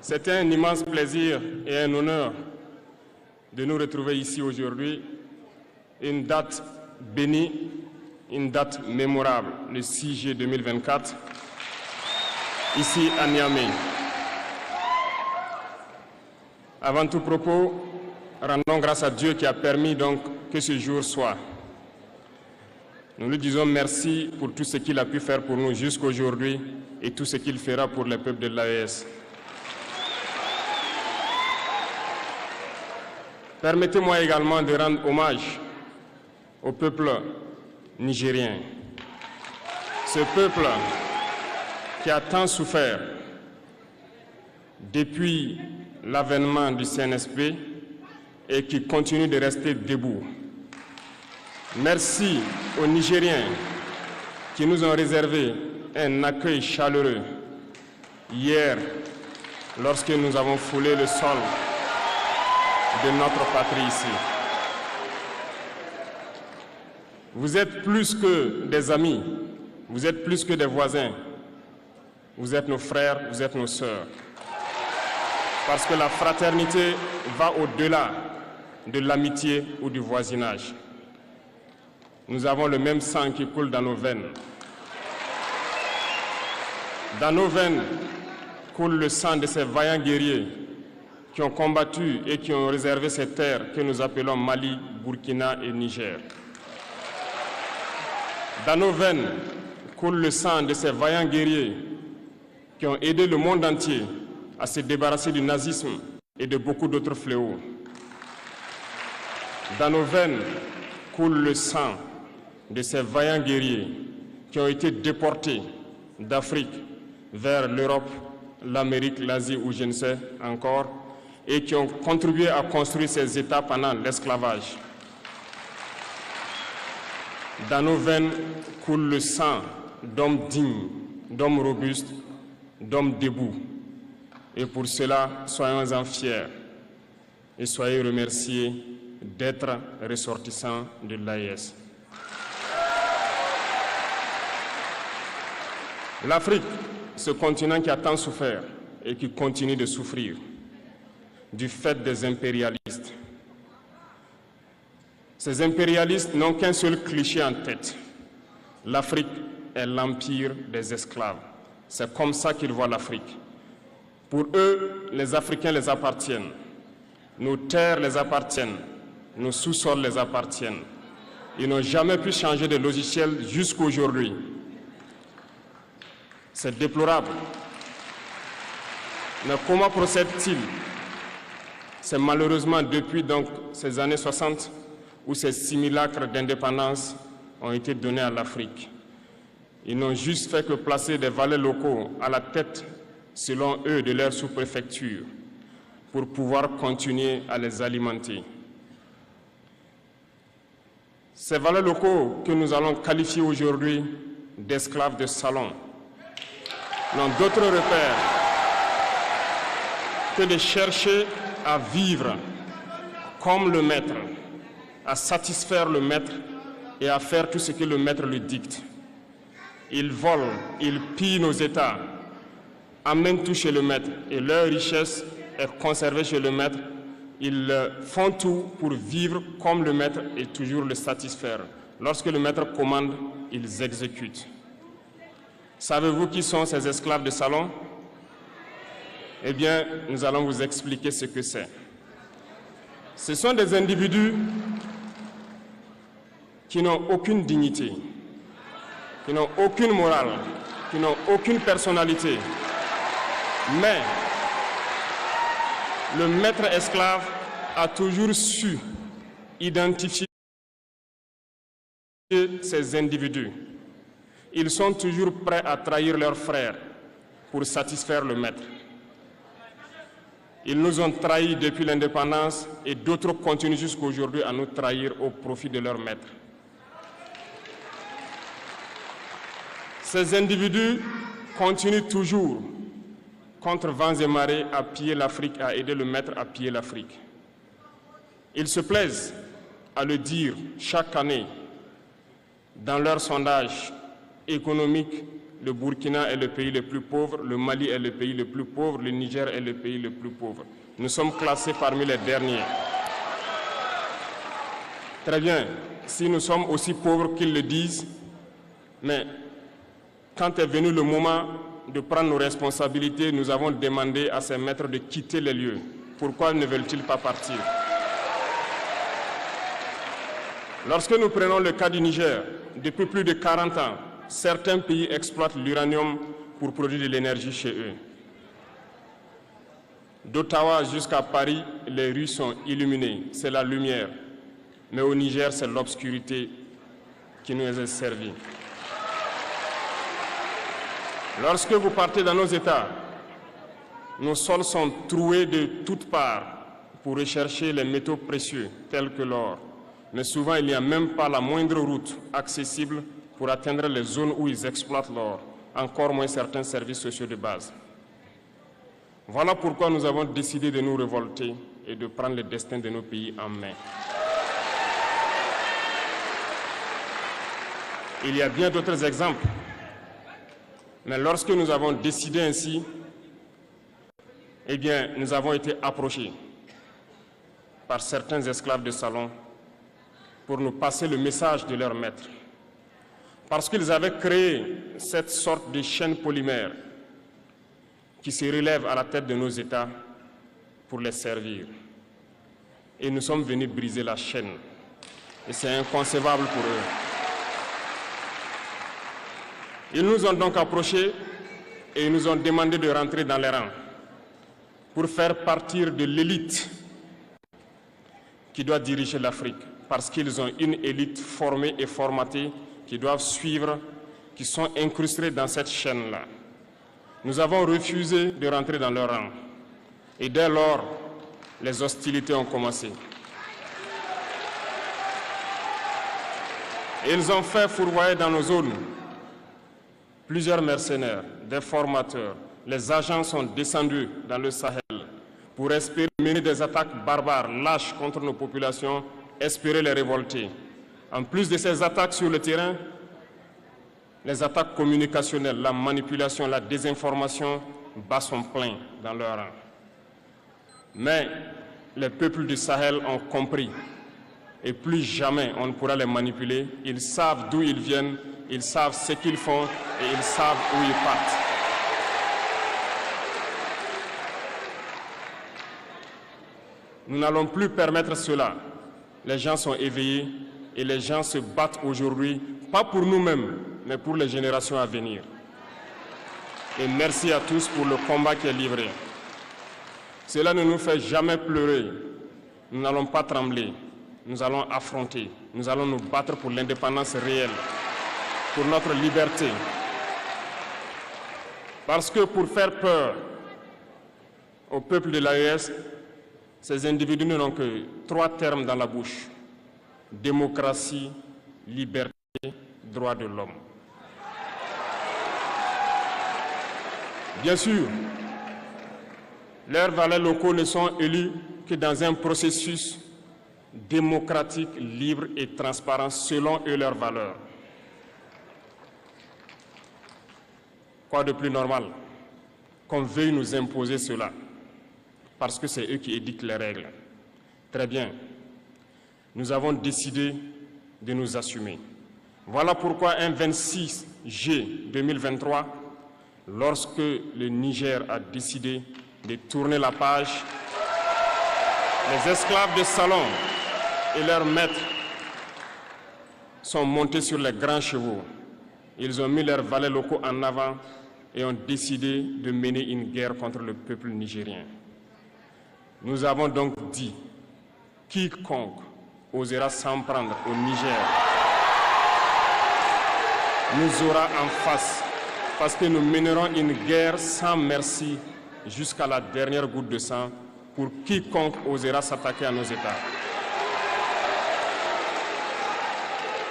C'est un immense plaisir et un honneur de nous retrouver ici aujourd'hui, une date bénie, une date mémorable, le 6 juillet 2024, ici à Niamey. Avant tout propos, rendons grâce à Dieu qui a permis donc que ce jour soit. Nous lui disons merci pour tout ce qu'il a pu faire pour nous jusqu'à aujourd'hui et tout ce qu'il fera pour le peuple de l'AES. Permettez-moi également de rendre hommage au peuple nigérien. Ce peuple qui a tant souffert depuis l'avènement du CNSP et qui continue de rester debout. Merci aux Nigériens qui nous ont réservé un accueil chaleureux hier lorsque nous avons foulé le sol de notre patrie ici. Vous êtes plus que des amis, vous êtes plus que des voisins, vous êtes nos frères, vous êtes nos sœurs. Parce que la fraternité va au-delà de l'amitié ou du voisinage. Nous avons le même sang qui coule dans nos veines. Dans nos veines coule le sang de ces vaillants guerriers qui ont combattu et qui ont réservé ces terres que nous appelons Mali, Burkina et Niger. Dans nos veines coule le sang de ces vaillants guerriers qui ont aidé le monde entier à se débarrasser du nazisme et de beaucoup d'autres fléaux. Dans nos veines coule le sang de ces vaillants guerriers qui ont été déportés d'Afrique vers l'Europe, l'Amérique, l'Asie ou je ne sais encore, et qui ont contribué à construire ces États pendant l'esclavage. Dans nos veines coule le sang d'hommes dignes, d'hommes robustes, d'hommes debout. Et pour cela, soyons-en fiers et soyez remerciés d'être ressortissants de l'AES. L'Afrique, ce continent qui a tant souffert et qui continue de souffrir du fait des impérialistes. Ces impérialistes n'ont qu'un seul cliché en tête. L'Afrique est l'empire des esclaves. C'est comme ça qu'ils voient l'Afrique. Pour eux, les Africains les appartiennent. Nos terres les appartiennent. Nos sous-sols les appartiennent. Ils n'ont jamais pu changer de logiciel jusqu'à aujourd'hui. C'est déplorable. Mais comment procèdent-ils? C'est malheureusement depuis donc ces années 60 où ces simulacres d'indépendance ont été donnés à l'Afrique. Ils n'ont juste fait que placer des valets locaux à la tête, selon eux, de leur sous-préfecture pour pouvoir continuer à les alimenter. Ces valets locaux que nous allons qualifier aujourd'hui d'esclaves de salon n'ont d'autre repère que de chercher à vivre comme le maître, à satisfaire le maître et à faire tout ce que le maître lui dicte. Ils volent, ils pillent nos États, amènent tout chez le maître et leur richesse est conservée chez le maître. Ils font tout pour vivre comme le maître et toujours le satisfaire. Lorsque le maître commande, ils exécutent. Savez-vous qui sont ces esclaves de salon? Eh bien, nous allons vous expliquer ce que c'est. Ce sont des individus qui n'ont aucune dignité, qui n'ont aucune morale, qui n'ont aucune personnalité. Mais le maître esclave a toujours su identifier ces individus. Ils sont toujours prêts à trahir leurs frères pour satisfaire le maître. Ils nous ont trahis depuis l'indépendance et d'autres continuent jusqu'à aujourd'hui à nous trahir au profit de leur maître. Ces individus continuent toujours, contre vents et marées, à piller l'Afrique, à aider le maître à piller l'Afrique. Ils se plaisent à le dire chaque année dans leurs sondages économiques, le Burkina est le pays le plus pauvre, le Mali est le pays le plus pauvre, le Niger est le pays le plus pauvre. Nous sommes classés parmi les derniers. Très bien, si nous sommes aussi pauvres qu'ils le disent, mais quand est venu le moment de prendre nos responsabilités, nous avons demandé à ces maîtres de quitter les lieux. Pourquoi ne veulent-ils pas partir? Lorsque nous prenons le cas du Niger, depuis plus de 40 ans, certains pays exploitent l'uranium pour produire de l'énergie chez eux. D'Ottawa jusqu'à Paris, les rues sont illuminées, c'est la lumière. Mais au Niger, c'est l'obscurité qui nous est servie. Lorsque vous partez dans nos États, nos sols sont troués de toutes parts pour rechercher les métaux précieux tels que l'or. Mais souvent, il n'y a même pas la moindre route accessible pour atteindre les zones où ils exploitent l'or, encore moins certains services sociaux de base. Voilà pourquoi nous avons décidé de nous révolter et de prendre le destin de nos pays en main. Il y a bien d'autres exemples. Mais lorsque nous avons décidé ainsi, eh bien, nous avons été approchés par certains esclaves de salon pour nous passer le message de leur maître. Parce qu'ils avaient créé cette sorte de chaîne polymère qui se relève à la tête de nos États pour les servir. Et nous sommes venus briser la chaîne. Et c'est inconcevable pour eux. Ils nous ont donc approchés et ils nous ont demandé de rentrer dans les rangs pour faire partir de l'élite qui doit diriger l'Afrique, parce qu'ils ont une élite formée et formatée qui doivent suivre, qui sont incrustés dans cette chaîne-là. Nous avons refusé de rentrer dans leur rang. Et dès lors, les hostilités ont commencé. Et ils ont fait fourvoyer dans nos zones plusieurs mercenaires, des formateurs. Les agents sont descendus dans le Sahel pour espérer mener des attaques barbares, lâches contre nos populations, espérer les révolter. En plus de ces attaques sur le terrain, les attaques communicationnelles, la manipulation, la désinformation battent son plein dans leur rang. Mais les peuples du Sahel ont compris et plus jamais on ne pourra les manipuler. Ils savent d'où ils viennent, ils savent ce qu'ils font et ils savent où ils partent. Nous n'allons plus permettre cela. Les gens sont éveillés et les gens se battent aujourd'hui, pas pour nous-mêmes, mais pour les générations à venir. Et merci à tous pour le combat qui est livré. Cela ne nous fait jamais pleurer. Nous n'allons pas trembler. Nous allons affronter. Nous allons nous battre pour l'indépendance réelle, pour notre liberté. Parce que pour faire peur au peuple de l'AES, ces individus n'ont que 3 termes dans la bouche: démocratie, liberté, droits de l'homme. Bien sûr, leurs valets locaux ne sont élus que dans un processus démocratique, libre et transparent selon eux leurs valeurs. Quoi de plus normal qu'on veuille nous imposer cela, parce que c'est eux qui édictent les règles. Très bien, nous avons décidé de nous assumer. Voilà pourquoi un 26 juillet 2023, lorsque le Niger a décidé de tourner la page, les esclaves de salon et leurs maîtres sont montés sur les grands chevaux. Ils ont mis leurs valets locaux en avant et ont décidé de mener une guerre contre le peuple nigérien. Nous avons donc dit, quiconque osera s'en prendre au Niger nous aura en face, parce que nous mènerons une guerre sans merci jusqu'à la dernière goutte de sang pour quiconque osera s'attaquer à nos États.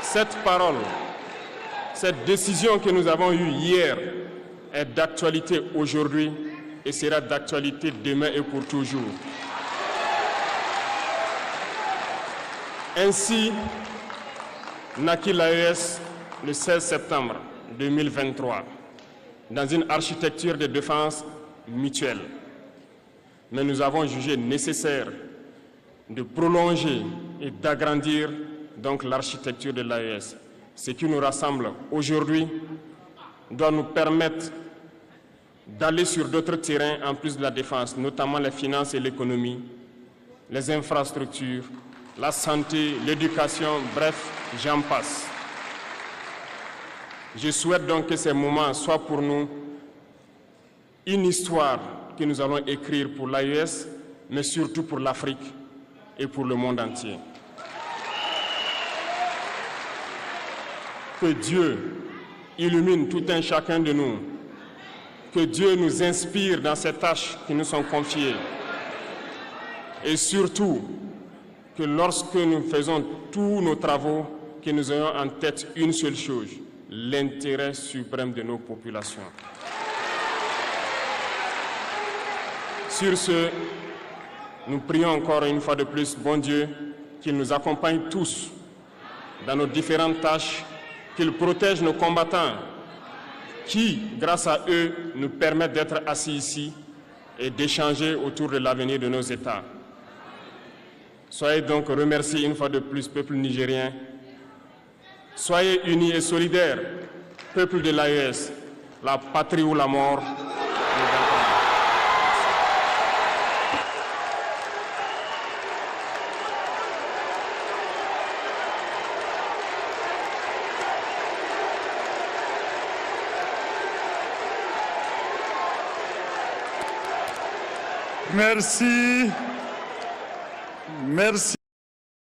Cette parole, cette décision que nous avons eue hier est d'actualité aujourd'hui et sera d'actualité demain et pour toujours. Ainsi naquit l'AES le 16 septembre 2023. dans une architecture de défense mutuelle. Mais nous avons jugé nécessaire de prolonger et d'agrandir donc l'architecture de l'AES. Ce qui nous rassemble aujourd'hui doit nous permettre d'aller sur d'autres terrains en plus de la défense, notamment les finances et l'économie, les infrastructures, la santé, l'éducation, bref, j'en passe. Je souhaite donc que ces moments soient pour nous une histoire que nous allons écrire pour l'AES, mais surtout pour l'Afrique et pour le monde entier. Que Dieu illumine tout un chacun de nous. Que Dieu nous inspire dans ces tâches qui nous sont confiées. Et surtout, que lorsque nous faisons tous nos travaux, que nous ayons en tête une seule chose, l'intérêt suprême de nos populations. Sur ce, nous prions encore une fois de plus, bon Dieu, qu'il nous accompagne tous dans nos différentes tâches, qu'il protège nos combattants, qui, grâce à eux, nous permettent d'être assis ici et d'échanger autour de l'avenir de nos États. Soyez donc remerciés une fois de plus, peuple nigérien. Soyez unis et solidaires, peuple de l'AES, la patrie ou la mort. Merci. Merci.